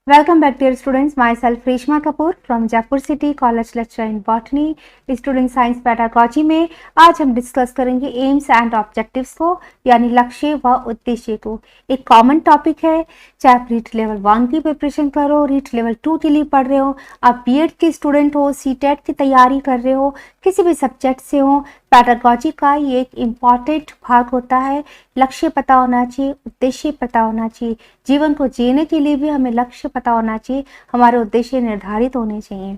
Welcome back, dear students. Myself Reshma Kapoor from Jaipur City College, lecturer in Botany, Student Science Pedagogy में आज हम discuss करेंगे AIIMS and objectives को, यानी लक्ष्य व उद्देश्य को। एक कॉमन टॉपिक है, चाहे आप रीट लेवल 1 की प्रिपरेशन करो, रीट लेवल 2 के लिए पढ़ रहे हो, आप बीएड के स्टूडेंट हो, सीटेट की तैयारी कर रहे हो, किसी भी सब्जेक्ट से हो, पैडागॉजी का ये एक इम्पॉर्टेंट भाग होता है। लक्ष्य पता होना चाहिए, उद्देश्य पता होना चाहिए। जीवन को जीने के लिए भी हमें लक्ष्य पता होना चाहिए, हमारे उद्देश्य निर्धारित होने चाहिए।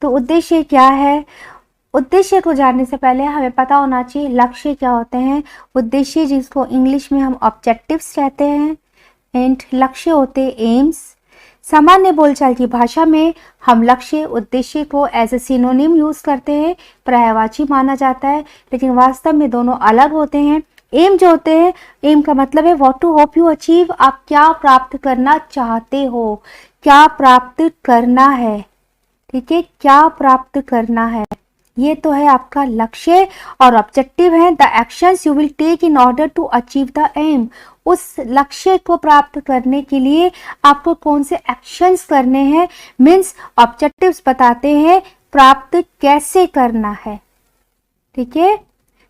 तो उद्देश्य क्या है? उद्देश्य को जानने से पहले हमें पता होना चाहिए लक्ष्य क्या होते हैं। उद्देश्य, जिसको इंग्लिश में हम ऑब्जेक्टिव्स कहते हैं, एंड लक्ष्य होते एम्स। सामान्य बोलचाल की भाषा में हम लक्ष्य उद्देश्य को एज ए सिनोनिम यूज करते हैं, पर्यायवाची माना जाता है, लेकिन वास्तव में दोनों अलग होते हैं। एम जो होते हैं, एम का मतलब है what to hope you achieve, आप क्या प्राप्त करना चाहते हो, क्या प्राप्त करना है, ठीक है, क्या प्राप्त करना है, ये तो है आपका लक्ष्य। और ऑब्जेक्टिव है the actions you will take in order to achieve the aim. उस लक्ष्य को प्राप्त करने के लिए आपको कौन से एक्शंस करने हैं, मीन्स ऑब्जेक्टिव्स बताते हैं प्राप्त कैसे करना है, ठीक है।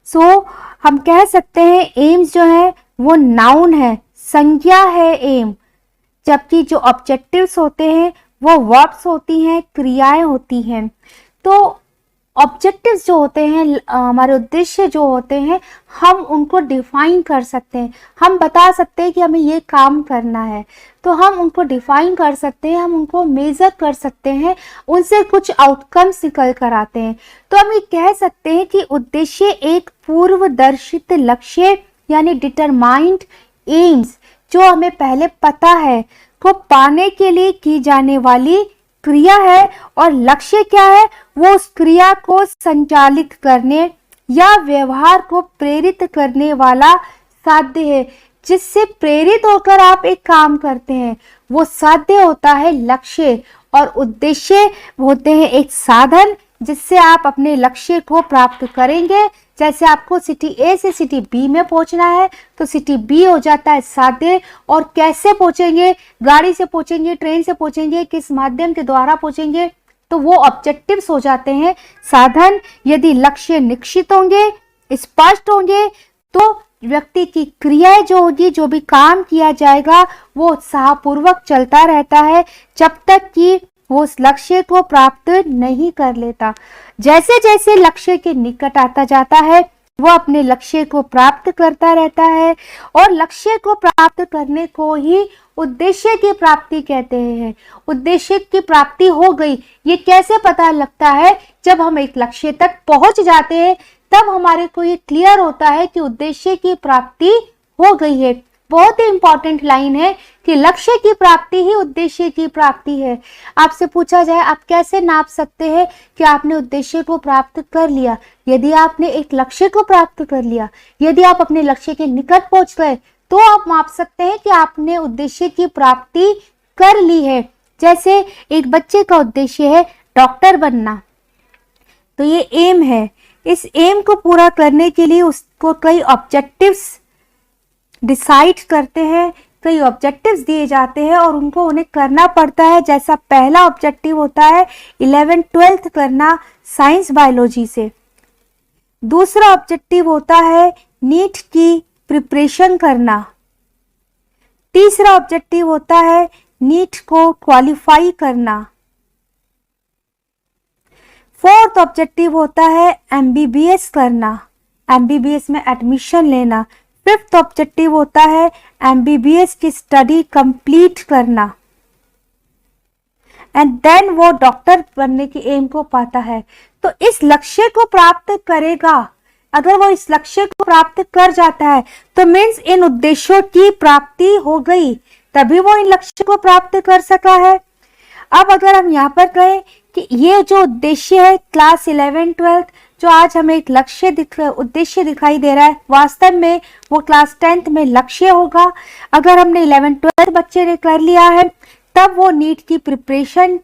सो हम कह सकते हैं एम्स जो है वो नाउन है, संज्ञा है एम, जबकि जो ऑब्जेक्टिव्स होते हैं वो वर्ब्स होती हैं, क्रियाएं होती हैं। तो ऑब्जेक्टिव्स जो होते हैं, हमारे उद्देश्य जो होते हैं, हम उनको डिफाइन कर सकते हैं। हम बता सकते हैं कि हमें ये काम करना है, तो हम उनको डिफाइन कर सकते हैं, हम उनको मेजर कर सकते हैं, उनसे कुछ आउटकम्स निकल कर आते हैं। तो हम ये कह सकते हैं कि उद्देश्य एक पूर्वदर्शित लक्ष्य यानी डिटरमाइंड एम्स, जो हमें पहले पता है, को पाने के लिए की जाने वाली क्रिया है। और लक्ष्य क्या है? वो उस क्रिया को संचालित करने या व्यवहार को प्रेरित करने वाला साध्य है, जिससे प्रेरित होकर आप एक काम करते हैं, वो साध्य होता है लक्ष्य। और उद्देश्य होते हैं एक साधन जिससे आप अपने लक्ष्य को प्राप्त करेंगे। जैसे आपको सिटी ए से सिटी बी में पहुंचना है, तो सिटी बी हो जाता है साध्य। और कैसे पहुंचेंगे? गाड़ी से पहुंचेंगे, ट्रेन से पहुंचेंगे, किस माध्यम के द्वारा पहुंचेंगे, तो वो ऑब्जेक्टिव्स हो जाते हैं साधन। यदि लक्ष्य निश्चित होंगे, स्पष्ट होंगे, तो व्यक्ति की क्रियाएं जो होगी, जो भी काम किया जाएगा, वो उत्साहपूर्वक चलता रहता है जब तक कि वो उस लक्ष्य को प्राप्त नहीं कर लेता। जैसे जैसे लक्ष्य के निकट आता जाता है, वो अपने लक्ष्य को प्राप्त करता रहता है। और लक्ष्य को प्राप्त करने को ही उद्देश्य की प्राप्ति कहते हैं। उद्देश्य की प्राप्ति हो गई, ये कैसे पता लगता है? जब हम एक लक्ष्य तक पहुंच जाते हैं, तब हमारे को ये क्लियर होता है कि उद्देश्य की प्राप्ति हो गई है। बहुत ही इंपॉर्टेंट लाइन है कि लक्ष्य की प्राप्ति ही उद्देश्य की प्राप्ति है। आपसे पूछा जाए आप कैसे नाप सकते हैं कि आपने उद्देश्य को प्राप्त कर लिया? यदि आपने एक लक्ष्य को प्राप्त कर लिया, यदि आप अपने लक्ष्य के निकट पहुंच गए, तो आप माप सकते हैं कि आपने उद्देश्य की प्राप्ति कर ली है। जैसे एक बच्चे का उद्देश्य है डॉक्टर बनना, तो ये एम है। इस एम को पूरा करने के लिए उसको कई ऑब्जेक्टिव्स डिसाइड करते हैं, कई ऑब्जेक्टिव्स दिए जाते हैं और उनको उन्हें करना पड़ता है। जैसा पहला ऑब्जेक्टिव होता है 11th-12th करना साइंस बायोलॉजी से। दूसरा ऑब्जेक्टिव होता है नीट की प्रिपरेशन करना। तीसरा ऑब्जेक्टिव होता है नीट को क्वालिफाई करना। 4th ऑब्जेक्टिव होता है एमबीबीएस करना, एमबीबीएस में एडमिशन लेना। 5th ऑब्जेक्टिव होता है एमबीबीएस की स्टडी कंप्लीट करना, एंड देन वो डॉक्टर बनने की एम को पाता है। तो इस लक्ष्य को प्राप्त करेगा, अगर वो इस लक्ष्य को प्राप्त कर जाता है, तो मीन्स इन उद्देश्यों की प्राप्ति हो गई, तभी वो इन लक्ष्य को प्राप्त कर सका है। अब अगर हम यहाँ पर कहें कि ये जो उद्देश्य है क्लास 11-12, जो आज हमें एक उद्देश्य दिखाई दे रहा है, वास्तव में वो क्लास 10th में लक्ष्य होगा। अगर हमने 11-12 बच्चे ने कर लिया है, तब वो नीट की प्रिपरेशन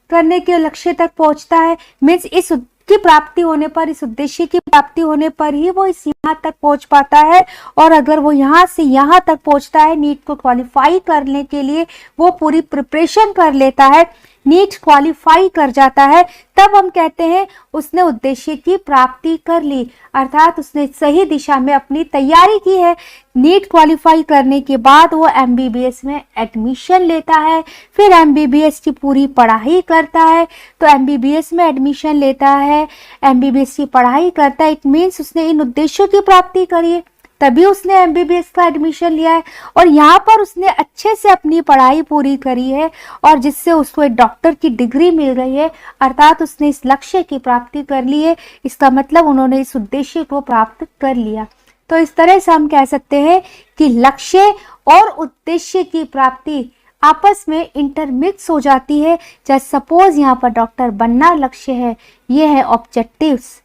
करने के लक्ष्य तक पहुंचता है। मीन्स इस की प्राप्ति होने पर, इस उद्देश्य की प्राप्ति होने पर ही वो इस यहाँ तक पहुंच पाता है। और अगर वो यहाँ से यहाँ तक पहुंचता है, नीट को क्वालिफाई करने के लिए वो पूरी प्रिपरेशन कर लेता है, नीट क्वालिफाई कर जाता है, तब हम कहते हैं उसने उद्देश्य की प्राप्ति कर ली, अर्थात उसने सही दिशा में अपनी तैयारी की है। नीट क्वालिफाई करने के बाद वो एमबीबीएस में एडमिशन लेता है, फिर एमबीबीएस की पूरी पढ़ाई करता है। तो एमबीबीएस में एडमिशन लेता है, एमबीबीएस की पढ़ाई करता है, इट मीन्स उसने इन उद्देश्यों की प्राप्ति करी है, तभी उसने एमबीबीएस का एडमिशन लिया है। और यहाँ पर उसने अच्छे से अपनी पढ़ाई पूरी करी है और जिससे उसको एक डॉक्टर की डिग्री मिल गई है, अर्थात उसने इस लक्ष्य की प्राप्ति कर ली है। इसका मतलब उन्होंने इस उद्देश्य को प्राप्त कर लिया। तो इस तरह से हम कह सकते हैं कि लक्ष्य और उद्देश्य की प्राप्ति आपस में इंटरमिक्स हो जाती है। जैसे सपोज यहाँ पर डॉक्टर बनना लक्ष्य है, ये है ऑब्जेक्टिव्स।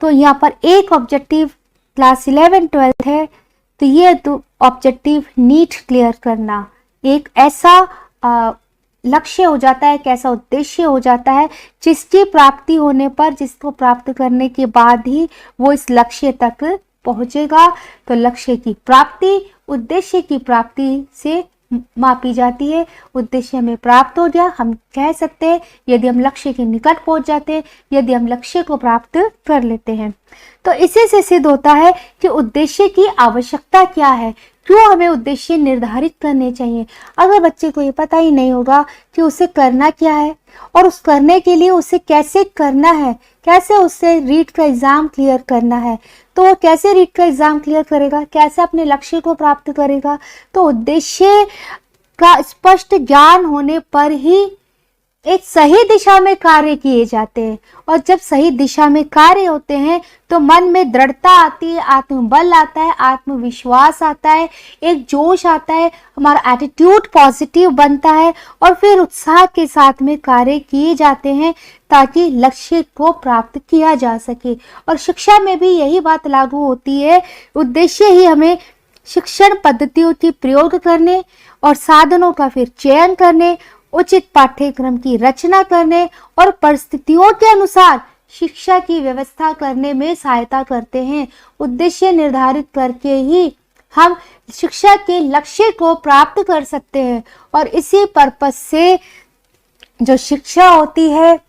तो यहाँ पर एक ऑब्जेक्टिव क्लास 11-12 है, तो ये तो ऑब्जेक्टिव नीट क्लियर करना एक ऐसा लक्ष्य हो जाता है, एक ऐसा उद्देश्य हो जाता है जिसकी प्राप्ति होने पर, जिसको प्राप्त करने के बाद ही वो इस लक्ष्य तक पहुंचेगा। तो लक्ष्य की प्राप्ति उद्देश्य की प्राप्ति से मापी जाती है। उद्देश्य हमें प्राप्त हो गया, हम कह सकते हैं यदि हम लक्ष्य के निकट पहुंच जाते हैं, यदि हम लक्ष्य को प्राप्त कर लेते हैं। तो इसी से सिद्ध होता है कि उद्देश्य की आवश्यकता क्या है, क्यों हमें उद्देश्य निर्धारित करने चाहिए। अगर बच्चे को ये पता ही नहीं होगा कि उसे करना क्या है और उस करने के लिए उसे कैसे करना है, कैसे उससे रीट का एग्जाम क्लियर करना है, तो वो कैसे रीट का एग्जाम क्लियर करेगा, कैसे अपने लक्ष्य को प्राप्त करेगा। तो उद्देश्य का स्पष्ट ज्ञान होने पर ही एक सही दिशा में कार्य किए जाते हैं, और जब सही दिशा में कार्य होते हैं तो मन में दृढ़ता आती है, आत्मबल आता है, आत्मविश्वास आता है, एक जोश आता है, हमारा एटीट्यूड पॉजिटिव बनता है और फिर उत्साह के साथ में कार्य किए जाते हैं ताकि लक्ष्य को प्राप्त किया जा सके। और शिक्षा में भी यही बात लागू होती है। उद्देश्य ही हमें शिक्षण पद्धतियों की प्रयोग करने और साधनों का फिर चयन करने, उचित पाठ्यक्रम की रचना करने और परिस्थितियों के अनुसार शिक्षा की व्यवस्था करने में सहायता करते हैं। उद्देश्य निर्धारित करके ही हम शिक्षा के लक्ष्य को प्राप्त कर सकते हैं। और इसी पर्पस से जो शिक्षा होती है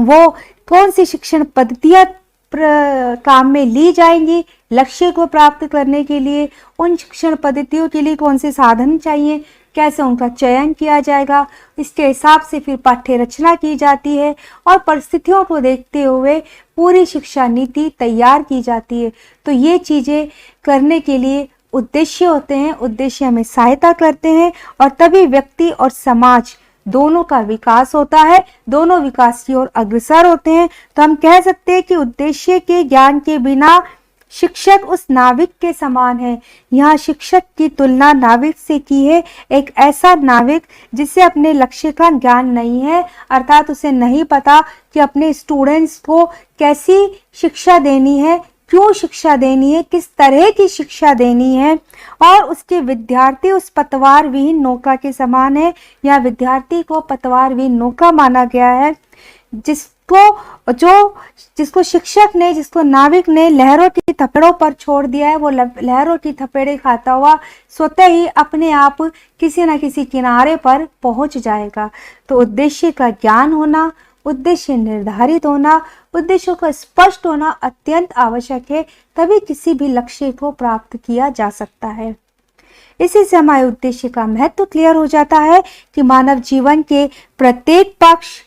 वो कौन सी शिक्षण पद्धतियां काम में ली जाएंगी लक्ष्य को प्राप्त करने के लिए, उन शिक्षण पद्धतियों के लिए कौन से साधन चाहिए, कैसे उनका चयन किया जाएगा, इसके हिसाब से फिर पाठ्य रचना की जाती है और परिस्थितियों को देखते हुए पूरी शिक्षा नीति तैयार की जाती है। तो ये चीज़ें करने के लिए उद्देश्य होते हैं, उद्देश्य हमें सहायता करते हैं और तभी व्यक्ति और समाज दोनों का विकास होता है, दोनों विकास की ओर अग्रसर होते हैं। तो हम कह सकते हैं कि उद्देश्य के ज्ञान के बिना शिक्षक उस नाविक के समान है। यहाँ शिक्षक की तुलना नाविक से की है, एक ऐसा नाविक जिसे अपने लक्ष्य का ज्ञान नहीं है, अर्थात उसे नहीं पता कि अपने स्टूडेंट्स को कैसी शिक्षा देनी है, क्यों शिक्षा देनी है, किस तरह की शिक्षा देनी है। और उसके विद्यार्थी उस पतवार विहीन नौका के समान है। यहाँ विद्यार्थी को पतवार विहीन नौका माना गया है, जिसको शिक्षक ने, जिसको नाविक ने लहरों की थपेड़ों पर छोड़ दिया है, वो लहरों की थपेड़े खाता हुआ स्वतः ही अपने आप किसी न किसी किनारे पर पहुंच जाएगा। तो उद्देश्य का ज्ञान होना, उद्देश्य निर्धारित होना, उद्देश्यों का स्पष्ट होना अत्यंत आवश्यक है, तभी किसी भी लक्ष्य को प्राप्त किया जा सकता है। इसी से हमारे उद्देश्य का महत्व क्लियर हो जाता है कि मानव जीवन के प्रत्येक पक्ष,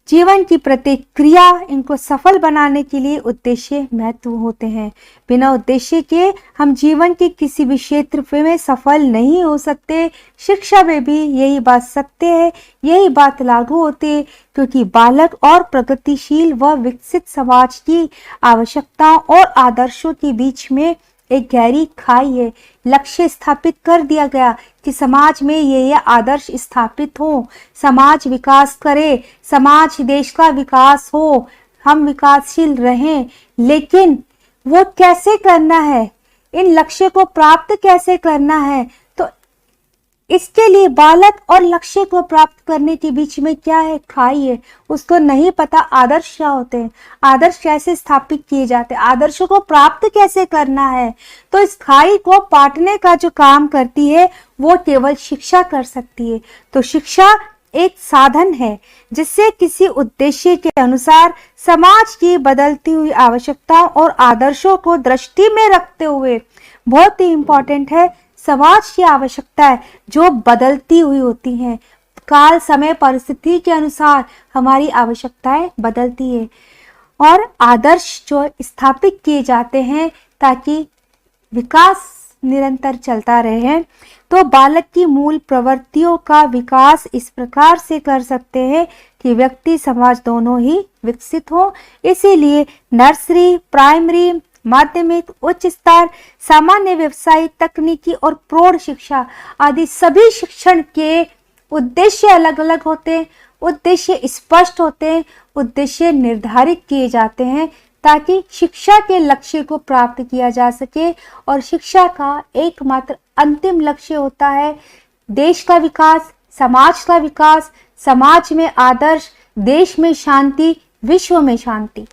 जीवन की प्रत्येक क्रिया, इनको सफल बनाने के लिए उद्देश्य महत्व होते हैं। बिना उद्देश्य के हम जीवन के किसी भी क्षेत्र में सफल नहीं हो सकते। शिक्षा में भी यही बात सत्य है, यही बात लागू होती है, क्योंकि बालक और प्रगतिशील व विकसित समाज की आवश्यकताओं और आदर्शों के बीच में एक गहरी खाई है। लक्ष्य स्थापित कर दिया गया कि समाज में ये आदर्श स्थापित हो, समाज विकास करे, समाज देश का विकास हो, हम विकासशील रहें, लेकिन वो कैसे करना है, इन लक्ष्य को प्राप्त कैसे करना है। तो इसके लिए बालक और लक्ष्य को प्राप्त करने के बीच में क्या है, खाई है। उसको नहीं पता आदर्श क्या होते हैं, आदर्श कैसे स्थापित किए जाते हैं, आदर्शों को प्राप्त कैसे करना है। तो इस खाई को पाटने का जो काम करती है वो केवल शिक्षा कर सकती है। तो शिक्षा एक साधन है जिससे किसी उद्देश्य के अनुसार समाज की बदलती हुई आवश्यकताओं और आदर्शों को दृष्टि में रखते हुए, बहुत ही इंपॉर्टेंट है, समाज की आवश्यकताएं जो बदलती हुई होती हैं, काल समय परिस्थिति के अनुसार हमारी आवश्यकताएं बदलती है और आदर्श जो स्थापित किए जाते हैं ताकि विकास निरंतर चलता रहे। तो बालक की मूल प्रवृत्तियों का विकास इस प्रकार से कर सकते हैं कि व्यक्ति समाज दोनों ही विकसित हो। इसीलिए नर्सरी, प्राइमरी, माध्यमिक, उच्च स्तर, सामान्य, व्यवसायिक, तकनीकी और प्रौढ़ शिक्षा आदि सभी शिक्षण के उद्देश्य अलग अलग होते हैं, उद्देश्य स्पष्ट होते हैं, उद्देश्य निर्धारित किए जाते हैं ताकि शिक्षा के लक्ष्य को प्राप्त किया जा सके। और शिक्षा का एकमात्र अंतिम लक्ष्य होता है देश का विकास, समाज का विकास, समाज में आदर्श, देश में शांति, विश्व में शांति।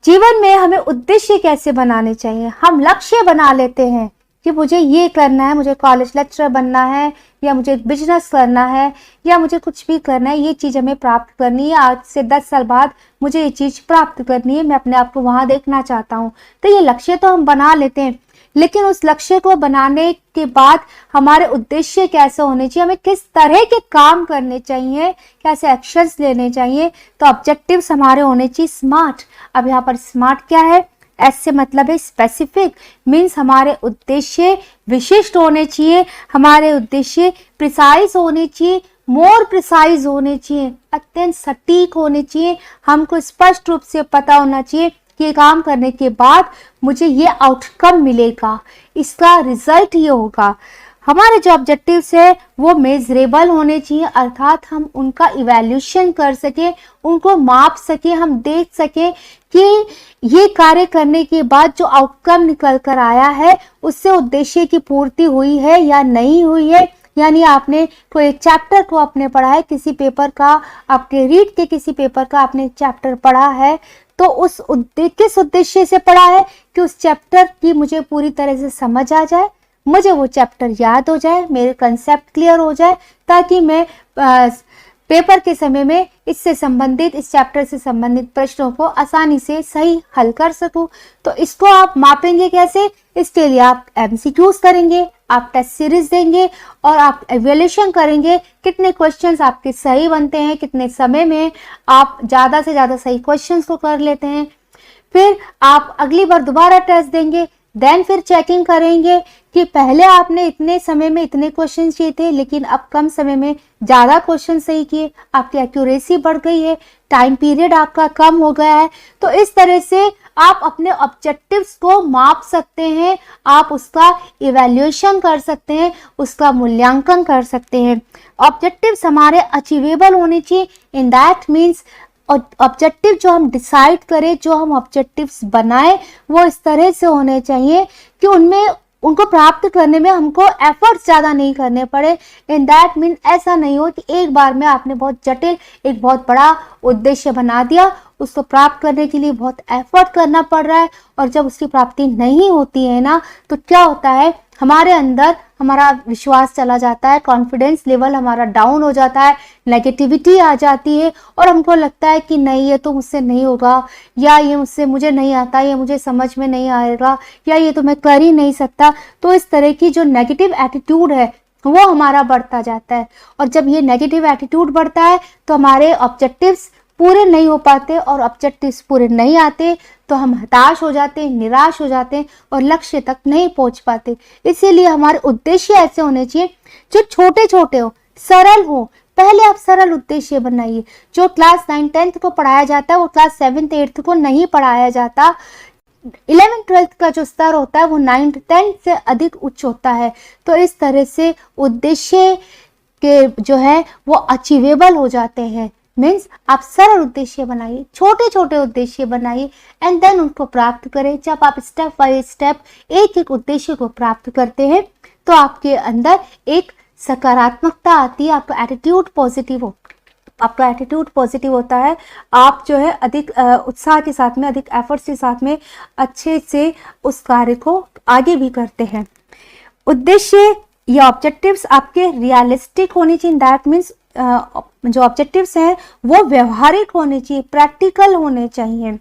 जीवन में हमें उद्देश्य कैसे बनाने चाहिए। हम लक्ष्य बना लेते हैं कि मुझे ये करना है, मुझे कॉलेज लेक्चरर बनना है, या मुझे बिजनेस करना है, या मुझे कुछ भी करना है, ये चीज़ हमें प्राप्त करनी है, आज से 10 साल बाद मुझे ये चीज़ प्राप्त करनी है, मैं अपने आप को वहाँ देखना चाहता हूँ। तो ये लक्ष्य तो हम बना लेते हैं, लेकिन उस लक्ष्य को बनाने के बाद हमारे उद्देश्य कैसे होने चाहिए, हमें किस तरह के काम करने चाहिए, कैसे एक्शंस लेने चाहिए। तो ऑब्जेक्टिव्स हमारे होने चाहिए स्मार्ट। अब यहाँ पर स्मार्ट क्या है, एस से मतलब है स्पेसिफिक, मीन्स हमारे उद्देश्य विशिष्ट होने चाहिए, हमारे उद्देश्य प्रिसाइज होने चाहिए, मोर प्रिसाइज होने चाहिए, अत्यंत सटीक होने चाहिए। हमको स्पष्ट रूप से पता होना चाहिए कि ये काम करने के बाद मुझे ये आउटकम मिलेगा, इसका रिजल्ट ये होगा। हमारे जो ऑब्जेक्टिव्स है वो मेजरेबल होने चाहिए, अर्थात हम उनका इवैल्यूएशन कर सके, उनको माप सके, हम देख सके कि ये कार्य करने के बाद जो आउटकम निकल कर आया है उससे उद्देश्य की पूर्ति हुई है या नहीं हुई है। यानी आपने कोई एक चैप्टर को आपने पढ़ा है, किसी पेपर का आपके रीड के किसी पेपर का आपने एक चैप्टर पढ़ा है, तो उस किस उद्देश्य से पढ़ा है कि उस चैप्टर की मुझे पूरी तरह से समझ आ जाए, मुझे वो चैप्टर याद हो जाए, मेरे कंसेप्ट क्लियर हो जाए, ताकि मैं पेपर के समय में इससे संबंधित, इस चैप्टर से संबंधित प्रश्नों को आसानी से सही हल कर सकूं। तो इसको आप मापेंगे कैसे, इसके लिए आप एमसीक्यूज करेंगे, आप टेस्ट सीरीज देंगे और आप एवेल्यूएशन करेंगे कितने क्वेश्चंस आपके सही बनते हैं, कितने समय में आप ज़्यादा से ज़्यादा सही क्वेश्चंस को कर लेते हैं। फिर आप अगली बार दोबारा टेस्ट देंगे, देन फिर चेकिंग करेंगे कि पहले आपने इतने समय में इतने क्वेश्चन किए थे लेकिन अब कम समय में ज़्यादा क्वेश्चन सही किए, आपकी एक्यूरेसी बढ़ गई है, टाइम पीरियड आपका कम हो गया है। तो इस तरह से आप अपने ऑब्जेक्टिव्स को माप सकते हैं, आप उसका इवैल्यूएशन कर सकते हैं, उसका मूल्यांकन कर सकते हैं। ऑब्जेक्टिव्स हमारे अचीवेबल होने चाहिए, इन दैट मीन्स ऑब्जेक्टिव जो हम डिसाइड करें, जो हम ऑब्जेक्टिव्स बनाएं, वो इस तरह से होने चाहिए कि उनमें उनको प्राप्त करने में हमको एफर्ट्स ज़्यादा नहीं करने पड़े। इन दैट मीन ऐसा नहीं हो कि एक बार में आपने बहुत जटिल एक बहुत बड़ा उद्देश्य बना दिया, उसको प्राप्त करने के लिए बहुत एफर्ट करना पड़ रहा है और जब उसकी प्राप्ति नहीं होती है ना, तो क्या होता है, हमारे अंदर हमारा विश्वास चला जाता है, कॉन्फिडेंस लेवल हमारा डाउन हो जाता है, नेगेटिविटी आ जाती है और हमको लगता है कि नहीं ये तो मुझसे नहीं होगा, या ये मुझे नहीं आता, ये मुझे समझ में नहीं आएगा, या ये तो मैं कर ही नहीं सकता। तो इस तरह की जो नेगेटिव एटीट्यूड है वो हमारा बढ़ता जाता है और जब ये नेगेटिव एटीट्यूड बढ़ता है तो हमारे ऑब्जेक्टिव्स पूरे नहीं हो पाते और ऑब्जेक्टिव्स पूरे नहीं आते तो हम हताश हो जाते हैं, निराश हो जाते हैं और लक्ष्य तक नहीं पहुंच पाते। इसीलिए हमारे उद्देश्य ऐसे होने चाहिए जो छोटे छोटे हो, सरल हो। पहले आप सरल उद्देश्य बनाइए। जो क्लास 9, 10th को पढ़ाया जाता है वो क्लास 7th, 8th को नहीं पढ़ाया जाता। 11th, 12th का जो स्तर होता है वो 9th, 10th से अधिक उच्च होता है। तो इस तरह से उद्देश्य के जो है वो अचीवेबल हो जाते हैं। मीन्स आप सरल उद्देश्य बनाइए, छोटे छोटे उद्देश्य बनाइए एंड देन उनको प्राप्त करें। जब आप स्टेप बाय स्टेप एक एक उद्देश्य को प्राप्त करते हैं तो आपके अंदर एक सकारात्मकता आती है, आपका एटीट्यूड पॉजिटिव होता है। आप जो है अधिक उत्साह के साथ में, अधिक एफर्ट्स के साथ में अच्छे से उस कार्य को आगे भी करते हैं। उद्देश्य या ऑब्जेक्टिव्स आपके रियलिस्टिक होने चाहिए। दैट मीन्स जो ऑब्जेक्टिव्स हैं वो व्यवहारिक होने चाहिए, प्रैक्टिकल होने चाहिए।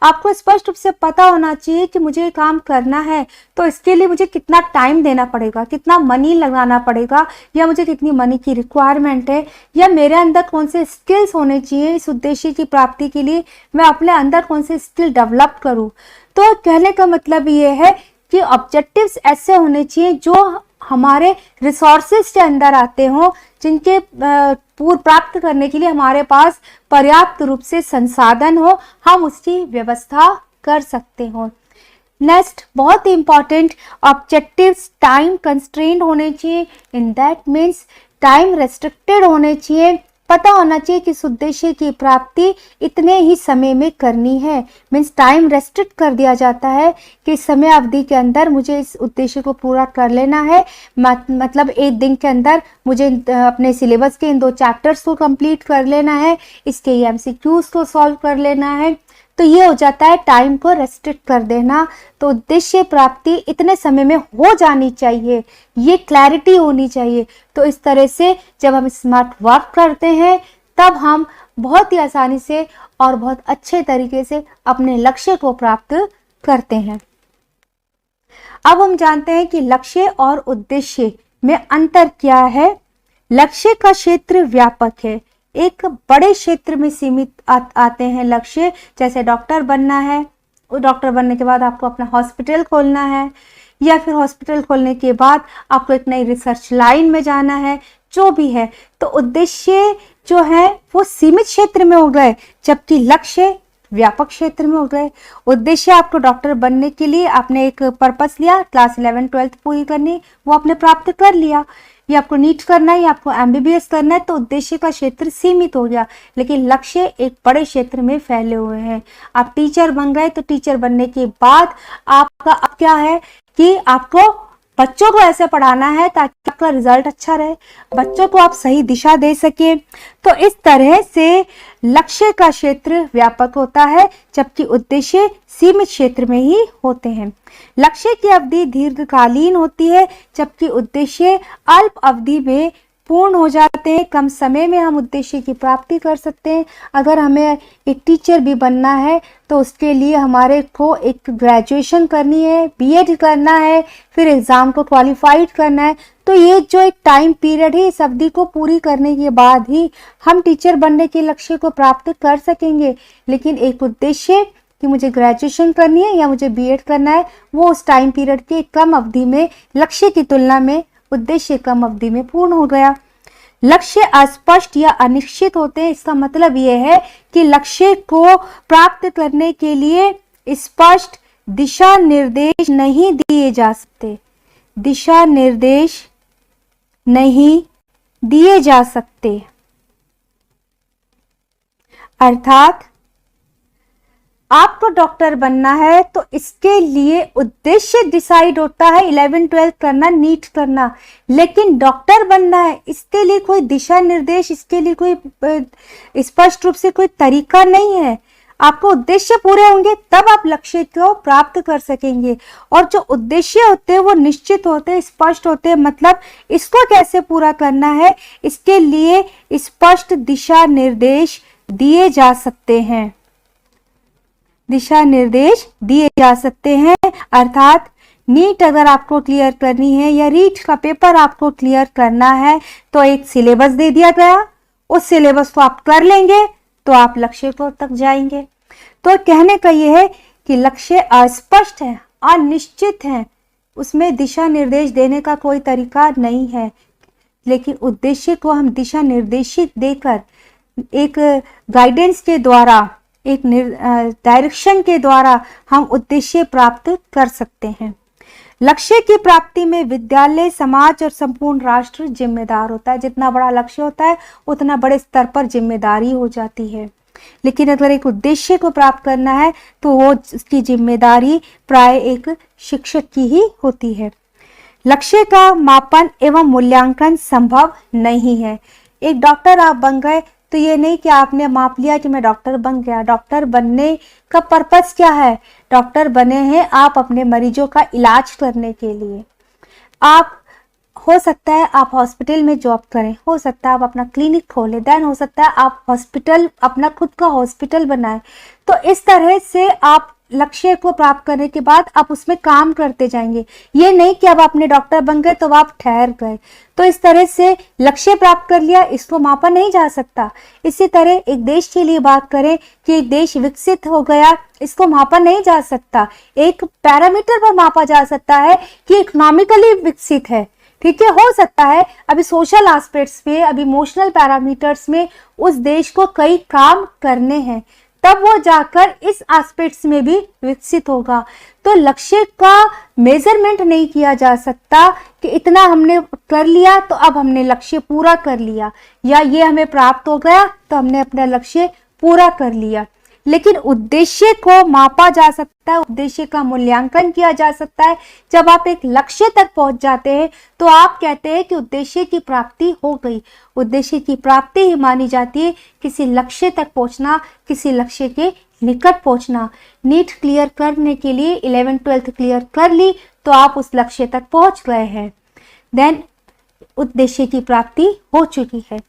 आपको स्पष्ट रूप से पता होना चाहिए कि मुझे ये काम करना है तो इसके लिए मुझे कितना टाइम देना पड़ेगा, कितना मनी लगाना पड़ेगा, या मुझे कितनी मनी की रिक्वायरमेंट है, या मेरे अंदर कौन से स्किल्स होने चाहिए इस उद्देश्य की प्राप्ति के लिए, मैं अपने अंदर कौन से स्किल डेवलप करूं। तो कहने का मतलब ये है कि ऑब्जेक्टिव्स ऐसे होने चाहिए जो हमारे रिसोर्सेज के अंदर आते हों, जिनके पूर्ण प्राप्त करने के लिए हमारे पास पर्याप्त रूप से संसाधन हो, हम उसकी व्यवस्था कर सकते हो। नेक्स्ट, बहुत ही इंपॉर्टेंट, ऑब्जेक्टिव्स टाइम कंस्ट्रेंट होने चाहिए। In that means time restricted होने चाहिए। पता होना चाहिए कि इस उद्देश्य की प्राप्ति इतने ही समय में करनी है। मीन्स टाइम रेस्ट्रिक्ट कर दिया जाता है कि इस समय अवधि के अंदर मुझे इस उद्देश्य को पूरा कर लेना है। मतलब एक दिन के अंदर मुझे अपने सिलेबस के इन 2 चैप्टर्स को कंप्लीट कर लेना है, इसके एमसीक्यूज को सॉल्व कर लेना है। तो ये हो जाता है टाइम को रेस्ट्रिक्ट कर देना। तो उद्देश्य प्राप्ति इतने समय में हो जानी चाहिए, ये क्लैरिटी होनी चाहिए। तो इस तरह से जब हम स्मार्ट वर्क करते हैं तब हम बहुत ही आसानी से और बहुत अच्छे तरीके से अपने लक्ष्य को प्राप्त करते हैं। अब हम जानते हैं कि लक्ष्य और उद्देश्य में अंतर क्या है। लक्ष्य का क्षेत्र व्यापक है, एक बड़े क्षेत्र में सीमित आते हैं लक्ष्य। जैसे डॉक्टर बनना है, डॉक्टर बनने के बाद आपको अपना हॉस्पिटल खोलना है, या फिर हॉस्पिटल खोलने के बाद आपको एक नई रिसर्च लाइन में जाना है, जो भी है। तो उद्देश्य जो है वो सीमित क्षेत्र में हो गए, जबकि लक्ष्य व्यापक क्षेत्र में हो गए। उद्देश्य आपको डॉक्टर बनने के लिए आपने एक पर्पस लिया, क्लास 11 12 पूरी करनी, वो आपने प्राप्त कर लिया। ये आपको नीट करना है या आपको एमबीबीएस करना है, तो उद्देश्य का क्षेत्र सीमित हो गया, लेकिन लक्ष्य एक बड़े क्षेत्र में फैले हुए हैं। आप टीचर बन गए तो टीचर बनने के बाद आपका अब क्या है कि आपको बच्चों को ऐसे पढ़ाना है ताकि आपका रिजल्ट अच्छा रहे, बच्चों को आप सही दिशा दे सके। तो इस तरह से लक्ष्य का क्षेत्र व्यापक होता है, जबकि उद्देश्य सीमित क्षेत्र में ही होते हैं। लक्ष्य की अवधि दीर्घकालीन होती है, जबकि उद्देश्य अल्प अवधि में पूर्ण हो जाते हैं। कम समय में हम उद्देश्य की प्राप्ति कर सकते हैं। अगर हमें एक टीचर भी बनना है तो उसके लिए हमारे को एक ग्रेजुएशन करनी है, बीएड करना है, फिर एग्ज़ाम को क्वालिफाइड करना है। तो ये जो एक टाइम पीरियड है, इस अवधि को पूरी करने के बाद ही हम टीचर बनने के लक्ष्य को प्राप्त कर सकेंगे। लेकिन एक उद्देश्य कि मुझे ग्रेजुएशन करनी है या मुझे बीएड करना है, वो उस टाइम पीरियड के कम अवधि में लक्ष्य की तुलना में उद्देश्य कम अवधि में पूर्ण हो गया। लक्ष्य अस्पष्ट या अनिश्चित होते हैं। इसका मतलब यह है कि लक्ष्य को प्राप्त करने के लिए स्पष्ट दिशा निर्देश नहीं दिए जा सकते, दिशा निर्देश नहीं दिए जा सकते। अर्थात आपको डॉक्टर बनना है तो इसके लिए उद्देश्य डिसाइड होता है 11 12 करना, नीट करना, लेकिन डॉक्टर बनना है इसके लिए कोई दिशा निर्देश, इसके लिए कोई स्पष्ट रूप से कोई तरीका नहीं है। आपको उद्देश्य पूरे होंगे तब आप लक्ष्य को प्राप्त कर सकेंगे। और जो उद्देश्य होते हैं वो निश्चित होते हैं, स्पष्ट होते हैं। मतलब इसको कैसे पूरा करना है, इसके लिए स्पष्ट दिशा निर्देश दिए जा सकते हैं, दिशा निर्देश दिए जा सकते हैं। अर्थात नीट अगर आपको क्लियर करनी है या रीट का पेपर आपको क्लियर करना है तो एक सिलेबस दे दिया गया, उस सिलेबस को आप कर लेंगे तो आप लक्ष्य को तक जाएंगे। तो कहने का यह है कि लक्ष्य अस्पष्ट है, अनिश्चित है, उसमें दिशा निर्देश देने का कोई तरीका नहीं है। लेकिन उद्देश्य को हम दिशा निर्देशित देकर एक गाइडेंस के द्वारा, एक डायरेक्शन के द्वारा हम उद्देश्य प्राप्त कर सकते हैं। लक्ष्य की प्राप्ति में विद्यालय, समाज और संपूर्ण राष्ट्र जिम्मेदार होता है। जितना बड़ा लक्ष्य होता है उतना बड़े स्तर पर जिम्मेदारी हो जाती है। लेकिन अगर एक उद्देश्य को प्राप्त करना है तो वो उसकी जिम्मेदारी प्राय एक शिक्षक की ही होती है। लक्ष्य का मापन एवं मूल्यांकन संभव नहीं है। एक डॉक्टर आप बन गए तो ये नहीं कि आपने माप लिया कि मैं डॉक्टर बन गया। डॉक्टर बनने का पर्पस क्या है? डॉक्टर बने हैं आप अपने मरीजों का इलाज करने के लिए। आप हो सकता है आप हॉस्पिटल में जॉब करें, हो सकता है आप अपना क्लिनिक खोलें, देन हो सकता है आप हॉस्पिटल अपना खुद का हॉस्पिटल बनाएं। तो इस तरह से आप लक्ष्य को प्राप्त करने के बाद आप उसमें काम करते जाएंगे। ये नहीं कि अब आपने डॉक्टर बन गए तो आप ठहर गए। तो इस तरह से लक्ष्य प्राप्त कर लिया, इसको मापा नहीं जा सकता। इसी तरह एक देश के लिए बात करें कि एक देश विकसित हो गया, इसको मापा नहीं जा सकता। एक पैरामीटर पर मापा जा सकता है कि इकोनॉमिकली विकसित है, ठीक है। हो सकता है अभी सोशल एस्पेक्ट्स में, अभी इमोशनल पैरामीटर्स में उस देश को कई काम करने हैं, तब वो जाकर इस एस्पेक्ट्स में भी विकसित होगा। तो लक्ष्य का मेजरमेंट नहीं किया जा सकता कि इतना हमने कर लिया तो अब हमने लक्ष्य पूरा कर लिया, या ये हमें प्राप्त हो गया तो हमने अपना लक्ष्य पूरा कर लिया। लेकिन उद्देश्य को मापा जा सकता है, उद्देश्य का मूल्यांकन किया जा सकता है। जब आप एक लक्ष्य तक पहुंच जाते हैं तो आप कहते हैं कि उद्देश्य की प्राप्ति हो गई। उद्देश्य की प्राप्ति ही मानी जाती है किसी लक्ष्य तक पहुंचना, किसी लक्ष्य के निकट पहुंचना। नीट क्लियर करने के लिए 11th-12th क्लियर कर ली तो आप उस लक्ष्य तक पहुंच गए हैं, देन उद्देश्य की प्राप्ति हो चुकी है।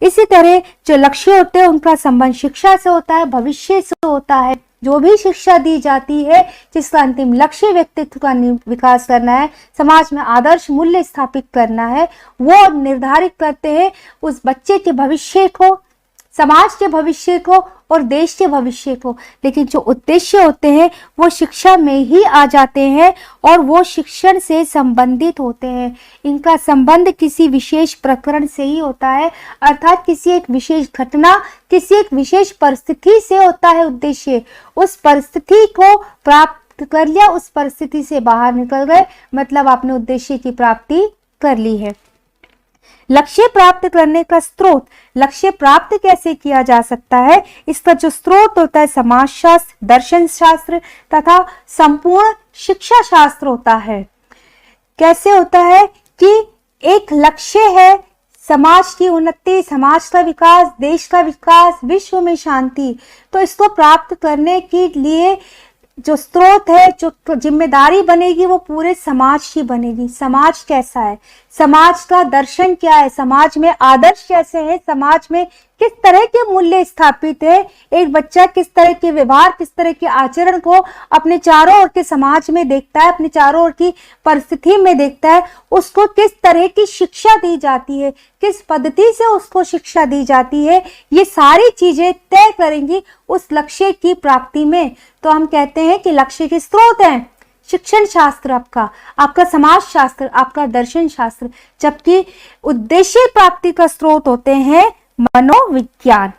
इसी तरह जो लक्ष्य होते हैं उनका संबंध शिक्षा से होता है, भविष्य से होता है। जो भी शिक्षा दी जाती है जिसका अंतिम लक्ष्य व्यक्तित्व का विकास करना है, समाज में आदर्श मूल्य स्थापित करना है, वो निर्धारित करते हैं उस बच्चे के भविष्य को, समाज के भविष्य को और देश के भविष्य को। लेकिन जो उद्देश्य होते हैं वो शिक्षा में ही आ जाते हैं और वो शिक्षण से संबंधित होते हैं। इनका संबंध किसी विशेष प्रकरण से ही होता है, अर्थात किसी एक विशेष घटना, किसी एक विशेष परिस्थिति से होता है उद्देश्य। उस परिस्थिति को प्राप्त कर लिया, उस परिस्थिति से बाहर निकल गए, मतलब आपने उद्देश्य की प्राप्ति कर ली है। लक्ष्य प्राप्त करने का स्रोत, लक्ष्य प्राप्त कैसे किया जा सकता है, इसका जो स्रोत होता है समाज शास्त्र, दर्शन शास्त्र तथा संपूर्ण शिक्षा शास्त्र होता है। कैसे होता है कि एक लक्ष्य है समाज की उन्नति, समाज का विकास, देश का विकास, विश्व में शांति। तो इसको प्राप्त करने के लिए जो स्रोत है, जो जिम्मेदारी बनेगी वो पूरे समाज की बनेगी। समाज कैसा है, समाज का दर्शन क्या है, समाज में आदर्श कैसे हैं, समाज में किस तरह के मूल्य स्थापित है, एक बच्चा किस तरह के व्यवहार, किस तरह के आचरण को अपने चारों ओर के समाज में देखता है, अपने चारों ओर की परिस्थिति में देखता है, उसको किस तरह की शिक्षा दी जाती है, किस पद्धति से उसको शिक्षा दी जाती है, ये सारी चीजें तय करेंगी उस लक्ष्य की प्राप्ति में। तो हम कहते हैं कि लक्ष्य के स्रोत हैं शिक्षण शास्त्र, आपका समाज शास्त्र, आपका दर्शन शास्त्र, जबकि उद्देश्य प्राप्ति का स्रोत होते हैं मनोविज्ञान।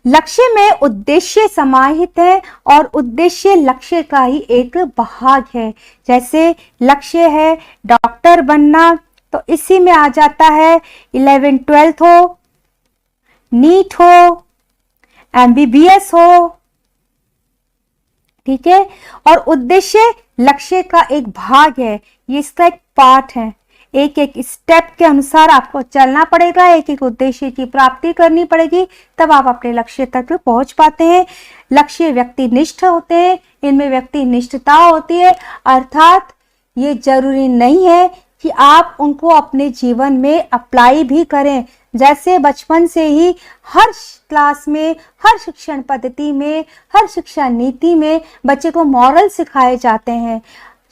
लक्ष्य में उद्देश्य समाहित है और उद्देश्य लक्ष्य का ही एक भाग है। जैसे लक्ष्य है डॉक्टर बनना, तो इसी में आ जाता है 11th-12th हो, नीट हो, MBBS हो, ठीक है। और उद्देश्य लक्ष्य का एक भाग है, ये इसका एक पार्ट है। एक एक स्टेप के अनुसार आपको चलना पड़ेगा, एक एक उद्देश्य की प्राप्ति करनी पड़ेगी, तब आप अपने लक्ष्य तक पहुंच पाते हैं। लक्ष्य व्यक्तिनिष्ठ होते हैं, इनमें व्यक्तिनिष्ठता होती है, अर्थात ये जरूरी नहीं है कि आप उनको अपने जीवन में अप्लाई भी करें। जैसे बचपन से ही हर क्लास में, हर शिक्षण पद्धति में, हर शिक्षा नीति में बच्चे को मॉरल सिखाए जाते हैं।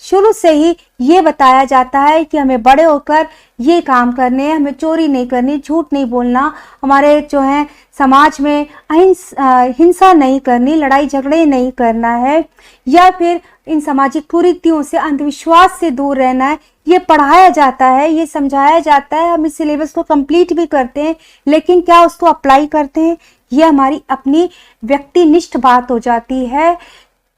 शुरू से ही ये बताया जाता है कि हमें बड़े होकर ये काम करने हैं, हमें चोरी नहीं करनी, झूठ नहीं बोलना, हमारे जो है समाज में हिंसा नहीं करनी, लड़ाई झगड़े नहीं करना है, या फिर इन सामाजिक कुरीतियों से, अंधविश्वास से दूर रहना है। ये पढ़ाया जाता है, ये समझाया जाता है, हम इस सिलेबस को कंप्लीट भी करते हैं, लेकिन क्या उसको अप्लाई करते हैं, ये हमारी अपनी व्यक्तिनिष्ठ बात हो जाती है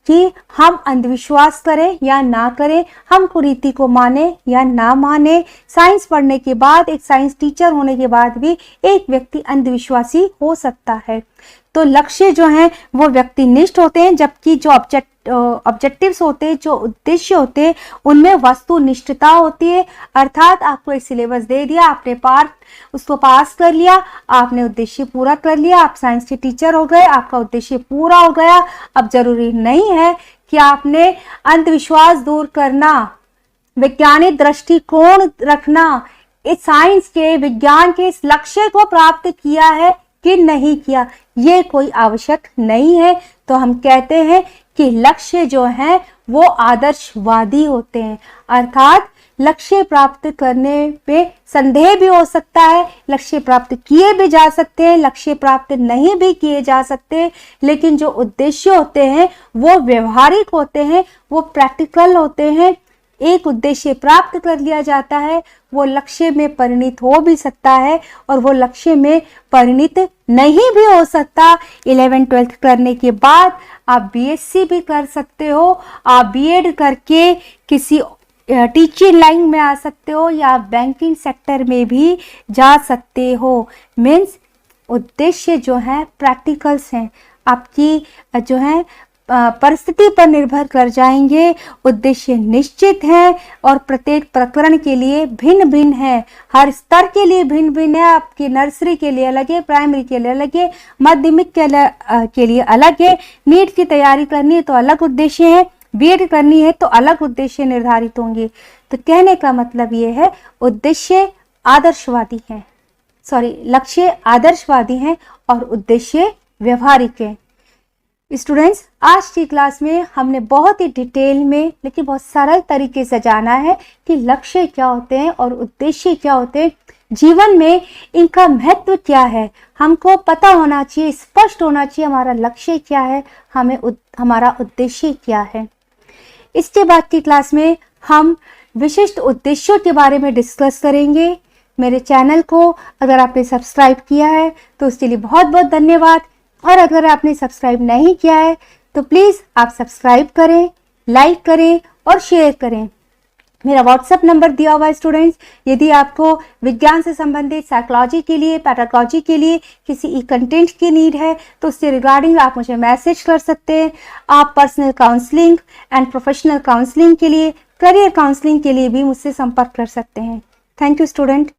कि हम अंधविश्वास करें या ना करें, हम कुरीति को माने या ना माने। साइंस पढ़ने के बाद, एक साइंस टीचर होने के बाद भी एक व्यक्ति अंधविश्वासी हो सकता है। तो लक्ष्य जो हैं वो व्यक्तिनिष्ठ होते हैं, जबकि जो ऑब्जेक्टिव्स होते हैं, जो उद्देश्य होते हैं, उनमें वस्तुनिष्ठता होती है। अर्थात आपको एक सिलेबस दे दिया, आपने उसको पास कर लिया, आपने उद्देश्य पूरा कर लिया, आप साइंस के टीचर हो गए, आपका उद्देश्य पूरा हो गया। अब जरूरी नहीं है कि आपने अंधविश्वास दूर करना, वैज्ञानिक दृष्टिकोण रखना, इस साइंस के, विज्ञान के इस लक्ष्य को प्राप्त किया है कि नहीं किया, ये कोई आवश्यक नहीं है। तो हम कहते हैं कि लक्ष्य जो है वो आदर्शवादी होते हैं। अर्थात लक्ष्य प्राप्त करने पे संदेह भी हो सकता है, लक्ष्य प्राप्त किए भी जा सकते हैं, लक्ष्य प्राप्त नहीं भी किए जा सकते, लेकिन जो उद्देश्य होते हैं वो व्यवहारिक होते हैं, वो प्रैक्टिकल होते हैं। एक उद्देश्य प्राप्त कर लिया जाता है, वो लक्ष्य में परिणित हो भी सकता है और वो लक्ष्य में परिणित नहीं भी हो सकता। 11th-12th करने के बाद आप बीएससी भी कर सकते हो, आप बीएड करके किसी टीचिंग लाइन में आ सकते हो या बैंकिंग सेक्टर में भी जा सकते हो। मीन्स उद्देश्य जो है प्रैक्टिकल्स हैं, आपकी जो है परिस्थिति पर निर्भर कर जाएंगे। उद्देश्य निश्चित है और प्रत्येक प्रकरण के लिए भिन्न भिन्न है, हर स्तर के लिए भिन्न भिन्न है। आपकी नर्सरी के लिए अलग है, प्राइमरी के लिए अलग है, माध्यमिक के लिए अलग है। नीट की तैयारी करनी है तो अलग उद्देश्य है, बीएड करनी है तो अलग उद्देश्य निर्धारित होंगे। तो कहने का मतलब ये है उद्देश्य आदर्शवादी है, लक्ष्य आदर्शवादी हैं और उद्देश्य व्यवहारिक है। स्टूडेंट्स, आज की क्लास में हमने बहुत ही डिटेल में लेकिन बहुत सरल तरीके से जाना है कि लक्ष्य क्या होते हैं और उद्देश्य क्या होते हैं, जीवन में इनका महत्व क्या है। हमको पता होना चाहिए, स्पष्ट होना चाहिए हमारा लक्ष्य क्या है, हमारा उद्देश्य क्या है। इसके बाद की क्लास में हम विशिष्ट उद्देश्यों के बारे में डिस्कस करेंगे। मेरे चैनल को अगर आपने सब्सक्राइब किया है तो उसके लिए बहुत बहुत धन्यवाद, और अगर आपने सब्सक्राइब नहीं किया है तो प्लीज़ आप सब्सक्राइब करें, लाइक करें और शेयर करें। मेरा व्हाट्सएप नंबर दिया हुआ है स्टूडेंट्स। यदि आपको विज्ञान से संबंधित साइकोलॉजी के लिए, पैडागॉजी के लिए किसी ई कंटेंट की नीड है तो उससे रिगार्डिंग आप मुझे मैसेज कर सकते हैं। आप personal counselling and professional counselling के लिए, करियर काउंसलिंग के लिए भी मुझसे संपर्क कर सकते हैं। Thank you student.